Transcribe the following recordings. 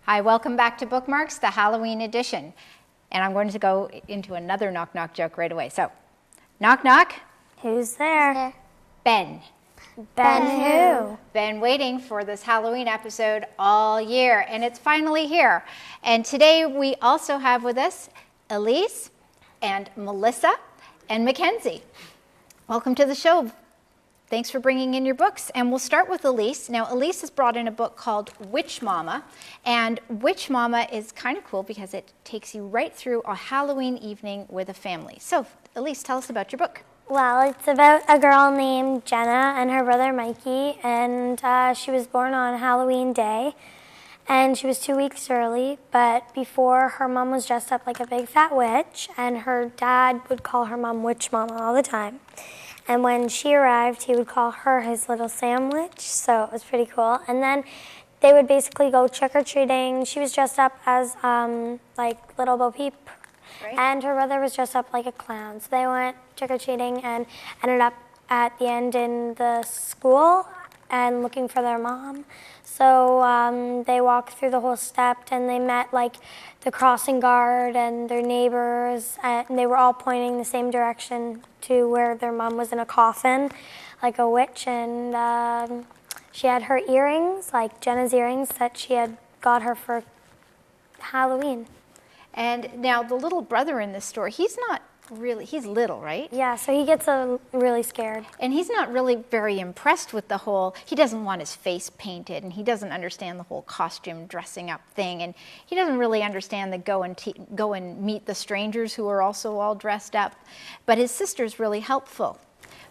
Hi, welcome back to Bookmarks, the Halloween edition. And I'm going to go into another knock-knock joke right away. So, knock-knock. Who's there? Ben. Ben who? Been waiting for this Halloween episode all year, and it's finally here. And today we also have with us Elise and Melissa and Mackenzie. Welcome to the show. Thanks for bringing in your books. And we'll start with Elise. Now, Elise has brought in a book called Witch Mama. And Witch Mama is kind of cool because it takes you right through a Halloween evening with a family. So, Elise, tell us about your book. Well, it's about a girl named Jenna and her brother Mikey, and she was born on Halloween Day, and she was 2 weeks early, but before her mom was dressed up like a big fat witch, and her dad would call her mom Witch Mama all the time. And when she arrived, he would call her his little sandwich, so it was pretty cool. And then they would basically go trick-or-treating. She was dressed up as like Little Bo Peep. Right. And her brother was dressed up like a clown. So they went trick-or-treating and ended up at the end in the school and looking for their mom. So they walked through the whole step and they met like the crossing guard and their neighbors, and they were all pointing the same direction to where their mom was in a coffin, like a witch, and she had her earrings, like Jenna's earrings that she had got her for Halloween. And now the little brother in this story, he's little, right? Yeah, so he gets really scared. And he's not really very impressed with the whole, he doesn't want his face painted, and he doesn't understand the whole costume dressing up thing, and he doesn't really understand the go and meet the strangers who are also all dressed up. But his sister's really helpful.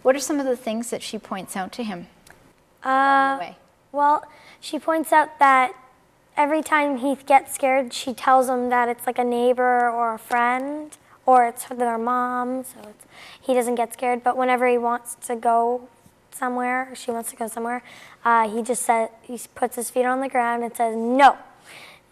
What are some of the things that she points out to him along the way? Well, she points out that every time he gets scared, she tells him that it's like a neighbor or a friend, or it's their mom, so he doesn't get scared. But whenever he wants to go somewhere, or she wants to go somewhere, he puts his feet on the ground and says, no.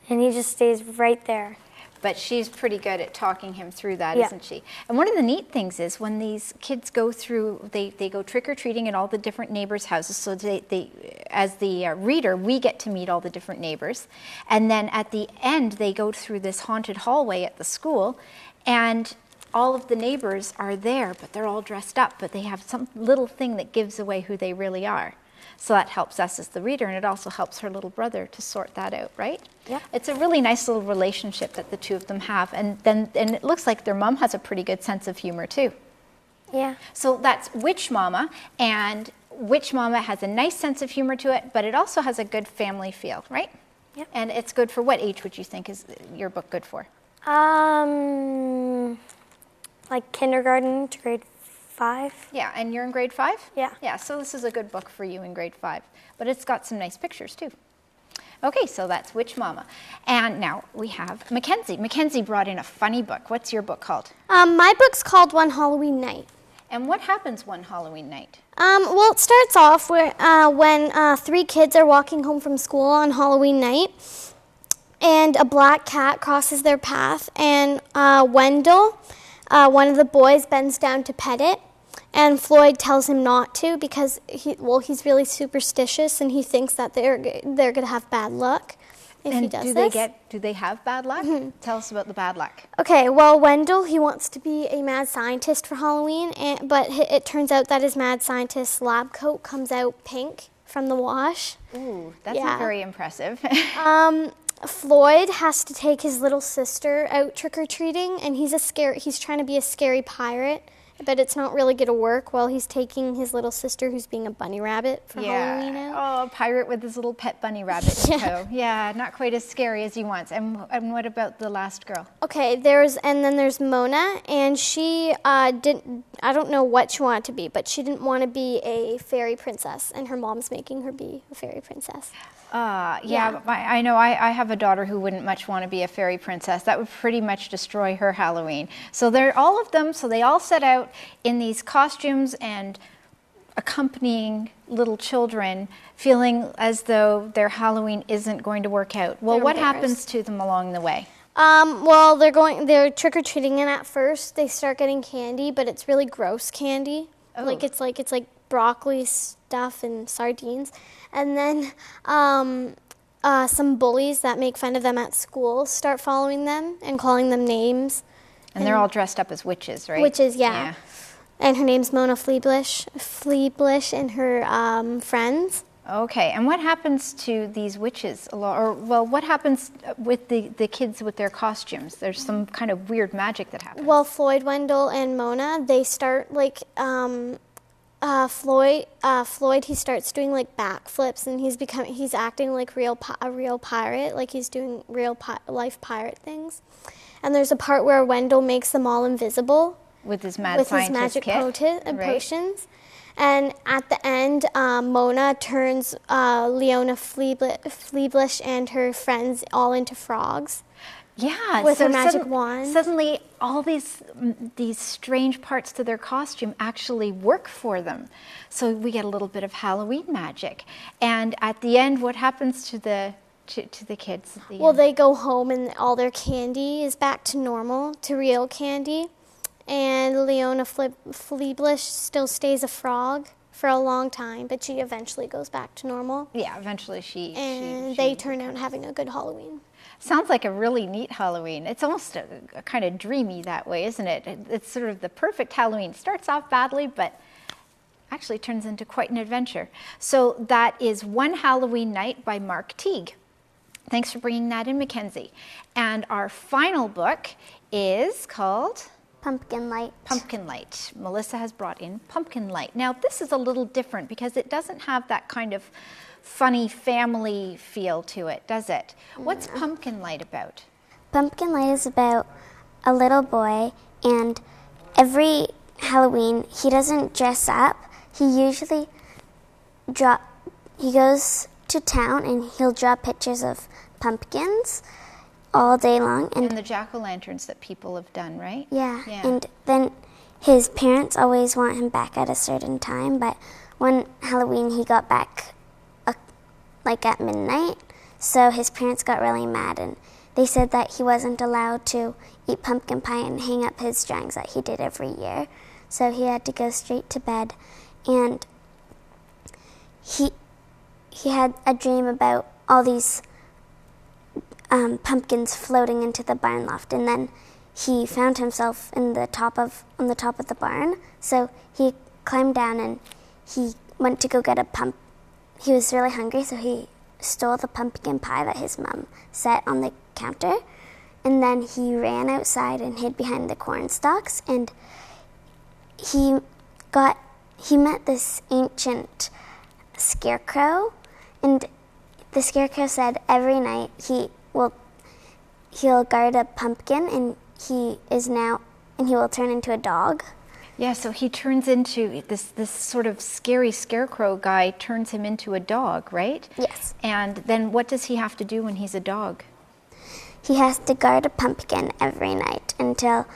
And he just stays right there. But she's pretty good at talking him through that, isn't she? And one of the neat things is when these kids go through, they go trick-or-treating at all the different neighbors' houses. So they as the reader, we get to meet all the different neighbors. And then at the end, they go through this haunted hallway at the school, and all of the neighbors are there, but they're all dressed up, but they have some little thing that gives away who they really are. So that helps us as the reader, and it also helps her little brother to sort that out, right? Yeah. It's a really nice little relationship that the two of them have, and it looks like their mom has a pretty good sense of humor too. Yeah. So that's Witch Mama, and Witch Mama has a nice sense of humor to it, but it also has a good family feel, right? Yeah. And it's good for what age would you think is your book good for? Like kindergarten to grade 5. Yeah, and you're in grade 5? Yeah. Yeah, so this is a good book for you in grade 5. But it's got some nice pictures too. Okay, so that's Witch Mama. And now we have Mackenzie. Mackenzie brought in a funny book. What's your book called? My book's called One Halloween Night. And what happens one Halloween night? Well, it starts off when 3 kids are walking home from school on Halloween night, and a black cat crosses their path, and Wendell, one of the boys, bends down to pet it, and Floyd tells him not to because he's really superstitious and he thinks that they're going to have bad luck if he does this. Do they have bad luck? Mm-hmm. Tell us about the bad luck. Okay, well, Wendell, he wants to be a mad scientist for Halloween, but it turns out that his mad scientist lab coat comes out pink from the wash. Ooh, that's not very impressive. Floyd has to take his little sister out trick-or-treating, and he's trying to be a scary pirate, but it's not really going to work while he's taking his little sister, who's being a bunny rabbit, for Halloween out. Oh, a pirate with his little pet bunny rabbit in tow. Yeah, not quite as scary as he wants. And what about the last girl? Okay, there's Mona, and she I don't know what she wanted to be, but she didn't want to be a fairy princess, and her mom's making her be a fairy princess. Yeah. I know I have a daughter who wouldn't much want to be a fairy princess. That would pretty much destroy her Halloween. So they all set out in these costumes and accompanying little children, feeling as though their Halloween isn't going to work out. Well, what happens to them along the way? Well, they're trick-or-treating, and at first they start getting candy, but it's really gross candy. Oh. It's like broccoli stuff and sardines. And then some bullies that make fun of them at school start following them and calling them names. And they're all dressed up as witches, right? Witches, yeah. And her name's Mona Fleeblish and her friends. Okay, and what happens to these witches? Or, well, what happens with the kids with their costumes? There's some kind of weird magic that happens. Well, Floyd, Wendell, and Mona, they start like, Floyd, he starts doing like backflips, and he's acting like a real pirate, like he's doing real life pirate things. And there's a part where Wendell makes them all invisible. With his mad scientist magic kit. Potions. And at the end, Mona turns Leona Fleeblish and her friends all into frogs. Yeah, with her magic wand. Suddenly, all these strange parts to their costume actually work for them. So we get a little bit of Halloween magic. And at the end, what happens to the kids? Well, they go home and all their candy is back to normal, to real candy. And Leona Fleeblish still stays a frog for a long time, but she eventually goes back to normal. Yeah, eventually she they turn out having a good Halloween. Sounds like a really neat Halloween. It's almost a kind of dreamy that way, isn't it? It's sort of the perfect Halloween. Starts off badly, but actually turns into quite an adventure. So that is One Halloween Night by Mark Teague. Thanks for bringing that in, Mackenzie. And our final book is called Pumpkin Light. Pumpkin Light. Melissa has brought in Pumpkin Light. Now, this is a little different because it doesn't have that kind of funny family feel to it, does it? What's Pumpkin Light about? Pumpkin Light is about a little boy, and every Halloween he doesn't dress up. He usually he goes to town and he'll draw pictures of pumpkins all day long. And the jack-o'-lanterns that people have done, right? Yeah. And then his parents always want him back at a certain time, but one Halloween he got back like at midnight, so his parents got really mad, and they said that he wasn't allowed to eat pumpkin pie and hang up his drawings that he did every year, so he had to go straight to bed. And he had a dream about all these pumpkins floating into the barn loft, and then he found himself on the top of the barn, so he climbed down and he went to go get a He was really hungry, so he stole the pumpkin pie that his mom set on the counter, and then he ran outside and hid behind the corn stalks, and he met this ancient scarecrow, and the scarecrow said every night he'll guard a pumpkin, and he will turn into a dog. Yeah, so he turns into this sort of scary scarecrow guy turns him into a dog, right? Yes. And then what does he have to do when he's a dog? He has to guard a pumpkin every night until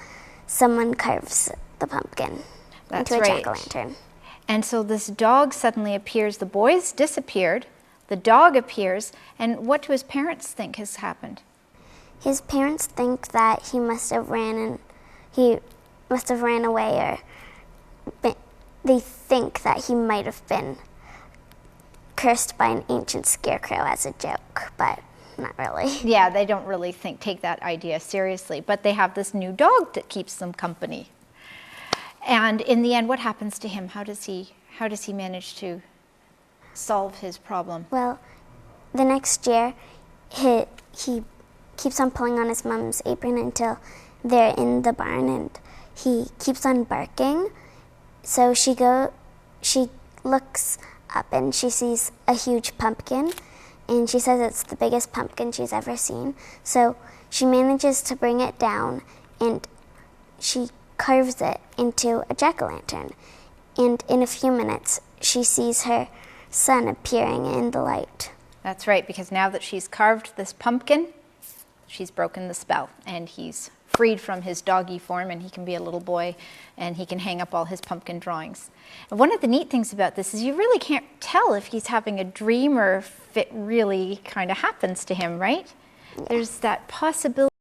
someone carves the pumpkin into a jack-o'-lantern. And so this dog suddenly appears, the boys disappeared, the dog appears, and what do his parents think has happened? His parents think that he must have ran away, or they think that he might have been cursed by an ancient scarecrow as a joke, but not really. Yeah, they don't really take that idea seriously, but they have this new dog that keeps them company. And in the end, what happens to him? How does he manage to solve his problem? Well, the next year, he keeps on pulling on his mom's apron until they're in the barn, and he keeps on barking. So she looks up and she sees a huge pumpkin, and she says it's the biggest pumpkin she's ever seen. So she manages to bring it down, and she carves it into a jack-o'-lantern. And in a few minutes, she sees her son appearing in the light. That's right, because now that she's carved this pumpkin, she's broken the spell, and he's freed from his doggy form, and he can be a little boy, and he can hang up all his pumpkin drawings. And one of the neat things about this is you really can't tell if he's having a dream or if it really kind of happens to him, right? Yeah. There's that possibility.